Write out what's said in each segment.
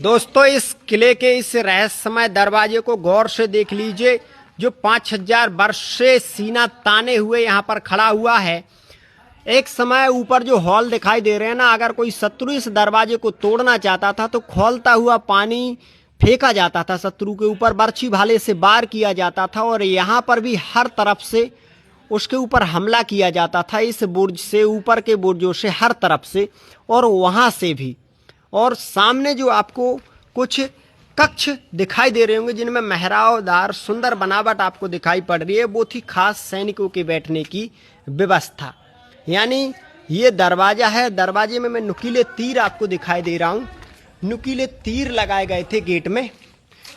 दोस्तों, इस किले के इस रहस्यमय दरवाजे को गौर से देख लीजिए, जो 5000 वर्ष से सीना ताने हुए यहाँ पर खड़ा हुआ है। एक समय ऊपर जो हॉल दिखाई दे रहे हैं ना, अगर कोई शत्रु इस दरवाजे को तोड़ना चाहता था तो खौलता हुआ पानी फेंका जाता था, शत्रु के ऊपर बर्छी भाले से वार किया जाता था और यहाँ पर भी हर तरफ से उसके ऊपर हमला किया जाता था, इस बुर्ज से, ऊपर के बुर्जों से, हर तरफ से और वहाँ से भी। और सामने जो आपको कुछ कक्ष दिखाई दे रहे होंगे जिनमें मेहराबदार सुंदर बनावट आपको दिखाई पड़ रही है, वो थी खास सैनिकों के बैठने की व्यवस्था। यानी ये दरवाजा है, दरवाजे में मैं नुकीले तीर आपको दिखाई दे रहा हूँ। नुकीले तीर लगाए गए थे गेट में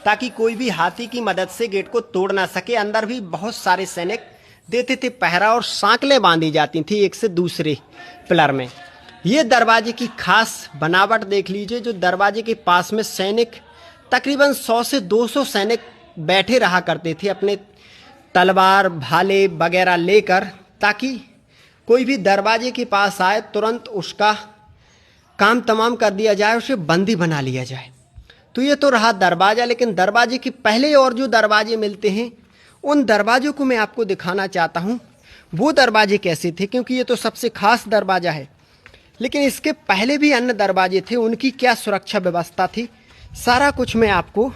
ताकि कोई भी हाथी की मदद से गेट को तोड़ ना सके। अंदर भी बहुत सारे सैनिक देते थे पहरा और सांकलें बांधी जाती थी एक से दूसरे पिलर में। ये दरवाजे की खास बनावट देख लीजिए। जो दरवाजे के पास में सैनिक तकरीबन 100 से 200 सैनिक बैठे रहा करते थे अपने तलवार भाले वगैरह लेकर, ताकि कोई भी दरवाजे के पास आए तुरंत उसका काम तमाम कर दिया जाए, उसे बंदी बना लिया जाए। तो ये तो रहा दरवाज़ा, लेकिन दरवाजे के पहले और जो दरवाजे मिलते हैं उन दरवाज़ों को मैं आपको दिखाना चाहता हूँ। वो दरवाजे कैसे थे, क्योंकि ये तो सबसे खास दरवाज़ा है, लेकिन इसके पहले भी अन्य दरवाजे थे, उनकी क्या सुरक्षा व्यवस्था थी, सारा कुछ मैं आपको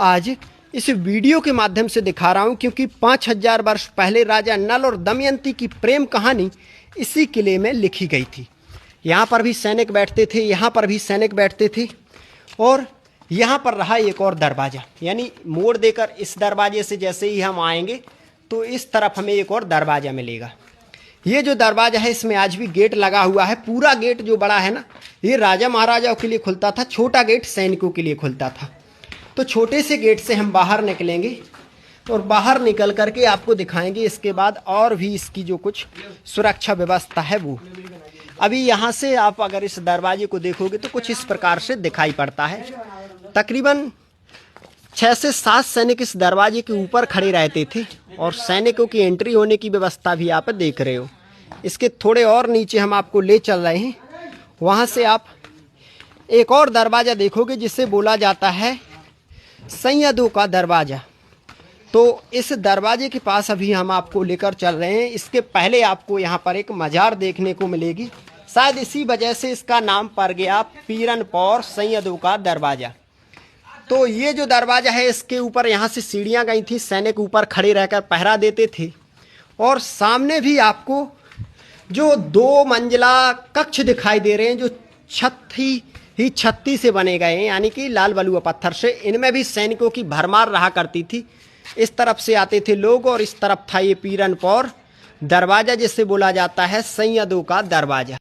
आज इस वीडियो के माध्यम से दिखा रहा हूँ। क्योंकि 5000 वर्ष पहले राजा नल और दमयंती की प्रेम कहानी इसी किले में लिखी गई थी। यहाँ पर भी सैनिक बैठते थे, यहाँ पर भी सैनिक बैठते थे और यहाँ पर रहा एक और दरवाज़ा। यानी मोड़ देकर इस दरवाजे से जैसे ही हम आएंगे तो इस तरफ हमें एक और दरवाज़ा मिलेगा। ये जो दरवाज़ा है इसमें आज भी गेट लगा हुआ है। पूरा गेट जो बड़ा है ना, ये राजा महाराजाओं के लिए खुलता था, छोटा गेट सैनिकों के लिए खुलता था। तो छोटे से गेट से हम बाहर निकलेंगे और बाहर निकल करके आपको दिखाएंगे इसके बाद और भी इसकी जो कुछ सुरक्षा व्यवस्था है वो। अभी यहाँ से आप अगर इस दरवाजे को देखोगे तो कुछ इस प्रकार से दिखाई पड़ता है। तकरीबन 6 से 7 सैनिक इस दरवाजे के ऊपर खड़े रहते थे और सैनिकों की एंट्री होने की व्यवस्था भी आप देख रहे हो। इसके थोड़े और नीचे हम आपको ले चल रहे हैं, वहाँ से आप एक और दरवाज़ा देखोगे जिसे बोला जाता है सैयदों का दरवाज़ा। तो इस दरवाजे के पास अभी हम आपको लेकर चल रहे हैं। इसके पहले आपको यहाँ पर एक मजार देखने को मिलेगी, शायद इसी वजह से इसका नाम पड़ गया पीरनपौर सैयदों का दरवाज़ा। तो ये जो दरवाज़ा है इसके ऊपर यहाँ से सीढ़ियाँ गई थी, सैनिक ऊपर खड़े रहकर पहरा देते थे। और सामने भी आपको जो 2 मंजिला कक्ष दिखाई दे रहे हैं, जो छत्ती से बने गए हैं, यानी कि लाल बलुआ पत्थर से। इनमें भी सैनिकों की भरमार रहा करती थी। इस तरफ से आते थे लोग और इस तरफ था ये पीरनपौर दरवाज़ा, जिसे बोला जाता है सैयदों का दरवाज़ा।